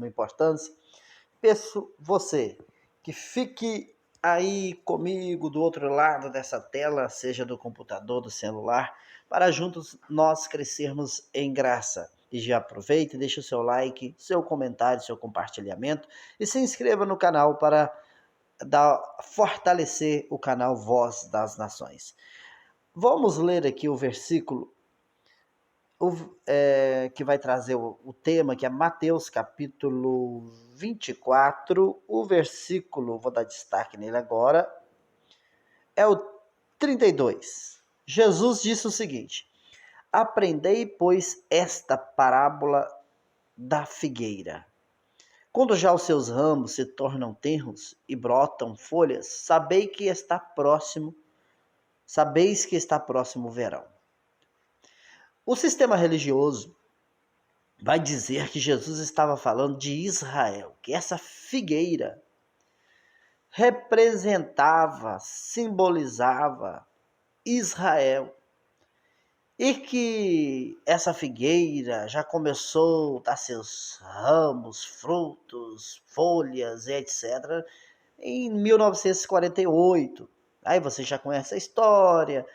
suma importância, peço você que fique aí comigo do outro lado dessa tela, seja do computador, do celular, para juntos nós crescermos em graça. E já aproveita e deixa o seu like, seu comentário, seu compartilhamento e se inscreva no canal para fortalecer o canal Voz das Nações. Vamos ler aqui o versículo que vai trazer o tema, que é Mateus capítulo 24, o versículo, vou dar destaque nele agora, é o 32. Jesus disse o seguinte: aprendei, pois, esta parábola da figueira. Quando já os seus ramos se tornam tenros e brotam folhas, sabeis que está próximo o verão. O sistema religioso vai dizer que Jesus estava falando de Israel, que essa figueira representava, simbolizava Israel. E que essa figueira já começou a dar seus ramos, frutos, folhas, etc., em 1948. Aí você já conhece a história,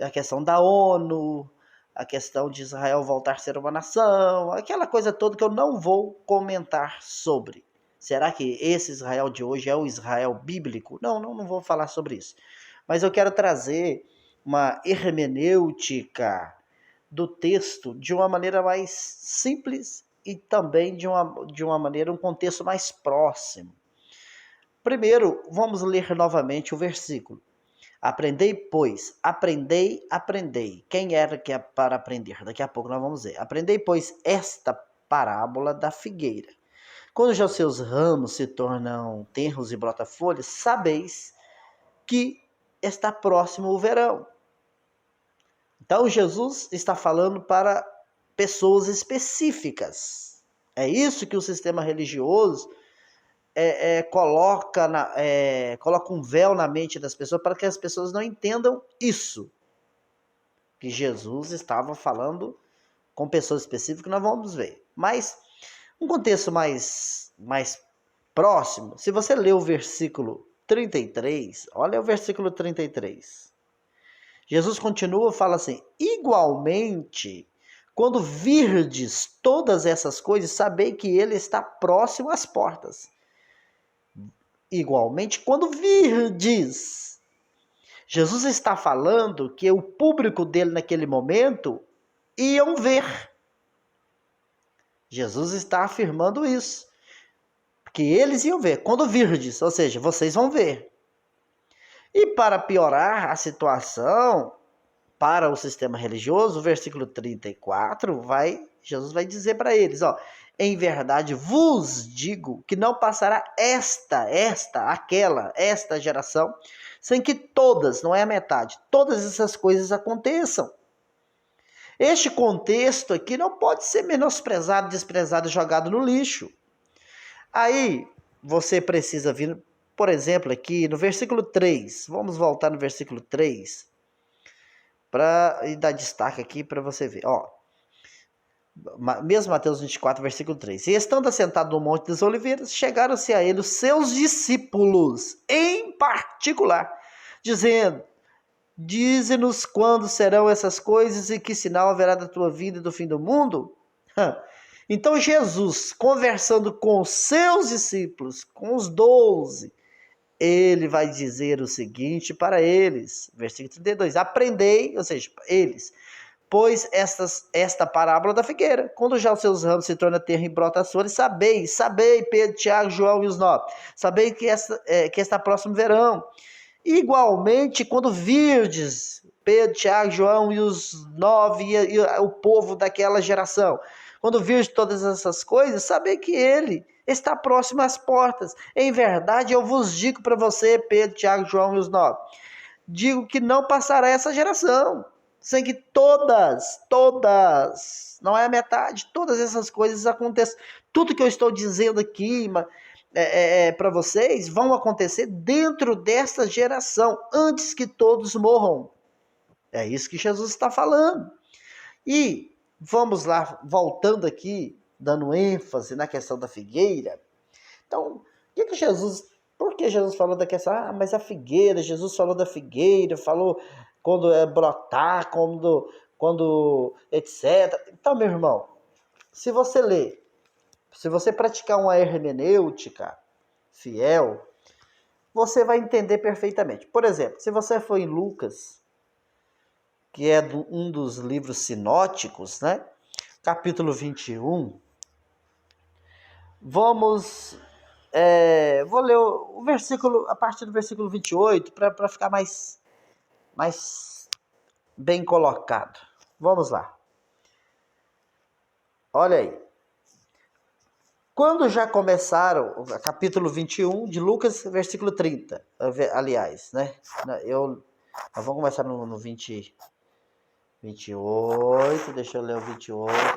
a questão da ONU, a questão de Israel voltar a ser uma nação, aquela coisa toda que eu não vou comentar sobre. Será que esse Israel de hoje é o Israel bíblico? Não vou falar sobre isso. Mas eu quero trazer uma hermenêutica do texto de uma maneira mais simples e também de uma maneira, um contexto mais próximo. Primeiro, vamos ler novamente o versículo. Aprendei, pois, aprendei. Quem era que é para aprender? Daqui a pouco nós vamos ver. Aprendei, pois, esta parábola da figueira. Quando já os seus ramos se tornam tenros e brota folhas, sabeis que está próximo o verão. Então, Jesus está falando para pessoas específicas. É isso que o sistema religioso coloca um véu na mente das pessoas para que as pessoas não entendam isso. Que Jesus estava falando com pessoas específicas, nós vamos ver. Mas, um contexto mais próximo, se você ler o versículo 33, olha o versículo 33. Jesus continua e fala assim: igualmente, quando virdes todas essas coisas, sabei que ele está próximo às portas. Igualmente, quando virdes. Jesus está falando que o público dele naquele momento iam ver. Jesus está afirmando isso. Que eles iam ver. Quando virdes, ou seja, vocês vão ver. E para piorar a situação, para o sistema religioso, o versículo 34, Jesus vai dizer para eles, em verdade vos digo que não passará esta geração, sem que todas, não é a metade, todas essas coisas aconteçam. Este contexto aqui não pode ser menosprezado, desprezado, jogado no lixo. Aí você precisa vir, por exemplo, aqui no versículo 3, vamos voltar no versículo 3, e dar destaque aqui para você ver. Mesmo Mateus 24, versículo 3. E estando assentado no Monte das Oliveiras, chegaram-se a ele os seus discípulos, em particular, dizendo: dize-nos quando serão essas coisas e que sinal haverá da tua vinda e do fim do mundo? Então Jesus, conversando com os seus discípulos, com os 12, ele vai dizer o seguinte para eles, versículo 32, aprendei, ou seja, eles, pois esta parábola da figueira, quando já os seus ramos se tornam terra e brota as flores, sabei, Pedro, Tiago, João e os 9, sabei que está próximo verão. Igualmente, quando virdes Pedro, Tiago, João e os 9 e o povo daquela geração, quando virdes todas essas coisas, sabei que ele está próximo às portas. Em verdade, eu vos digo para você, Pedro, Tiago, João e os 9, digo que não passará essa geração, sem que todas, não é a metade, todas essas coisas aconteçam. Tudo que eu estou dizendo aqui para vocês vão acontecer dentro dessa geração, antes que todos morram. É isso que Jesus está falando. E vamos lá, voltando aqui, dando ênfase na questão da figueira. Então, por que Jesus falou da questão? Mas a figueira, Jesus falou da figueira, falou quando brotar, quando etc. Então, meu irmão, se você ler, se você praticar uma hermenêutica fiel, você vai entender perfeitamente. Por exemplo, se você for em Lucas, que é um dos livros sinóticos, né? Capítulo 21, vou ler o versículo, a partir do versículo 28, para ficar mais bem colocado. Vamos lá. Olha aí. Quando já começaram, capítulo 21 de Lucas, versículo 30, aliás, né? Nós vamos começar no 28, deixa eu ler o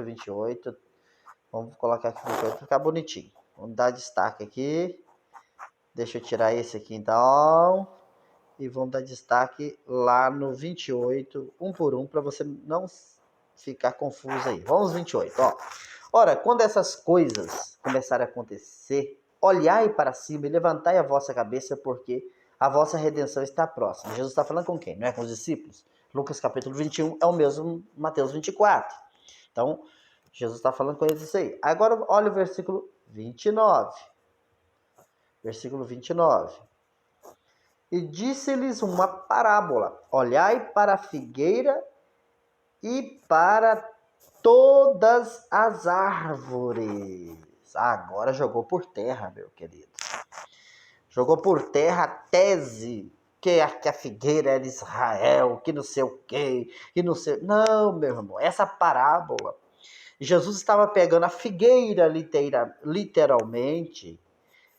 28. Vamos colocar aqui para ficar bonitinho. Vamos dar destaque aqui. Deixa eu tirar esse aqui então. E vamos dar destaque lá no 28, um por um, para você não ficar confuso aí. Vamos 28, ó. Ora, quando essas coisas começarem a acontecer, olhai para cima e levantai a vossa cabeça, porque a vossa redenção está próxima. Jesus está falando com quem? Não é com os discípulos? Lucas capítulo 21 é o mesmo Mateus 24. Então, Jesus está falando com eles isso aí. Agora, olha o versículo 29. Versículo 29. E disse-lhes uma parábola: olhai para a figueira e para todas as árvores. Agora jogou por terra, meu querido. Jogou por terra a tese que a figueira era Israel, que não sei o quê, que não sei... Não, meu irmão, essa parábola, Jesus estava pegando a figueira literalmente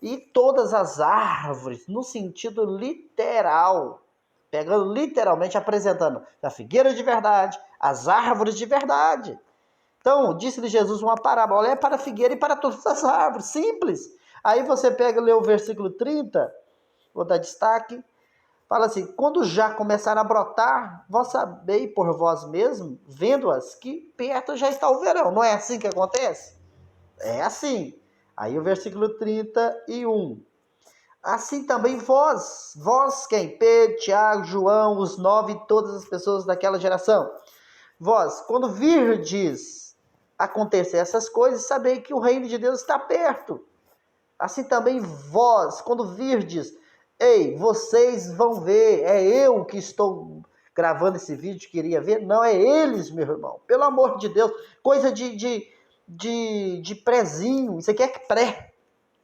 e todas as árvores no sentido literal, pegando literalmente, apresentando a figueira de verdade, as árvores de verdade. Então, disse-lhe Jesus uma parábola: olha para a figueira e para todas as árvores, simples. Aí você pega e lê o versículo 30, vou dar destaque, fala assim: quando já começaram a brotar, vós sabeis por vós mesmos, vendo-as, que perto já está o verão. Não é assim que acontece? É assim. Aí o versículo 31. Assim também vós quem? Pedro, Tiago, João, os 9, todas as pessoas daquela geração. Vós, quando virdes acontecer essas coisas, sabei que o reino de Deus está perto. Assim também vós, quando virdes, vocês vão ver, é eu que estou gravando esse vídeo, queria ver, não é eles, meu irmão, pelo amor de Deus, coisa de prezinho, isso aqui é pré,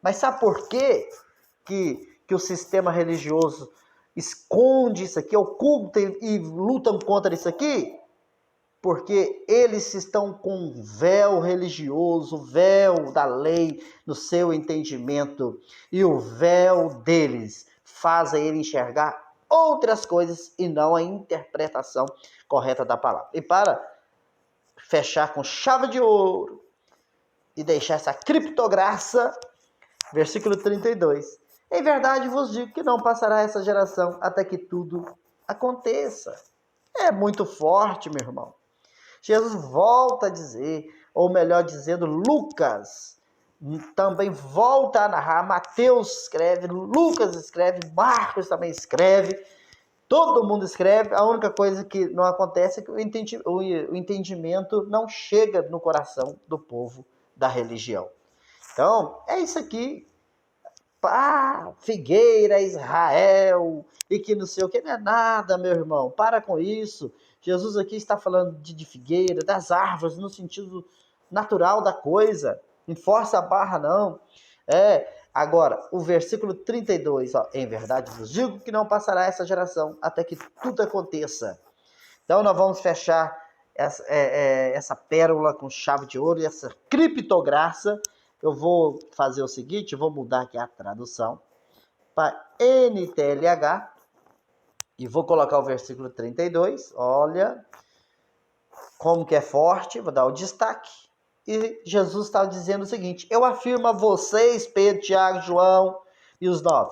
mas sabe por quê que o sistema religioso esconde isso aqui, oculta e lutam contra isso aqui? Porque eles estão com um véu religioso, véu da lei no seu entendimento, e o véu deles faz ele enxergar outras coisas e não a interpretação correta da palavra. E para fechar com chave de ouro e deixar essa criptograça, versículo 32. Em verdade vos digo que não passará essa geração até que tudo aconteça. É muito forte, meu irmão. Jesus volta a dizer, ou melhor dizendo, Lucas também volta a narrar, Mateus escreve, Lucas escreve, Marcos também escreve, todo mundo escreve, a única coisa que não acontece é que o entendimento não chega no coração do povo da religião. Então, é isso aqui. Figueira, Israel, e que não sei o que, não é nada, meu irmão, para com isso. Jesus aqui está falando de figueira, das árvores, no sentido natural da coisa, não força a barra não. Agora, o versículo 32, ó, em verdade vos digo que não passará essa geração até que tudo aconteça. Então nós vamos fechar essa pérola com chave de ouro, essa criptograça. Eu vou fazer o seguinte, vou mudar aqui a tradução para NTLH e vou colocar o versículo 32. Olha como que é forte, vou dar o destaque. E Jesus está dizendo o seguinte: eu afirmo a vocês, Pedro, Tiago, João e os 9,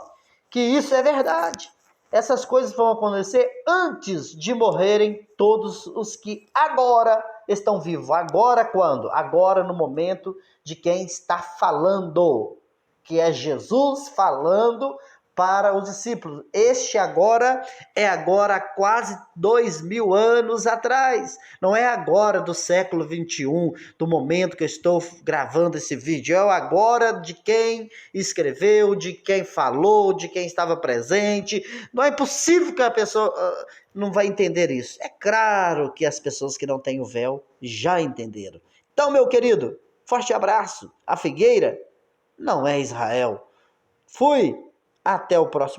que isso é verdade. Essas coisas vão acontecer antes de morrerem todos os que agora estão vivos. Agora quando? Agora no momento de quem está falando, que é Jesus falando para os discípulos. Este agora é agora há quase 2000 anos atrás. Não é agora do século 21, do momento que eu estou gravando esse vídeo. É o agora de quem escreveu, de quem falou, de quem estava presente. Não é possível que a pessoa não vai entender isso. É claro que as pessoas que não têm o véu já entenderam. Então, meu querido, forte abraço. A figueira não é Israel. Fui. Até o próximo.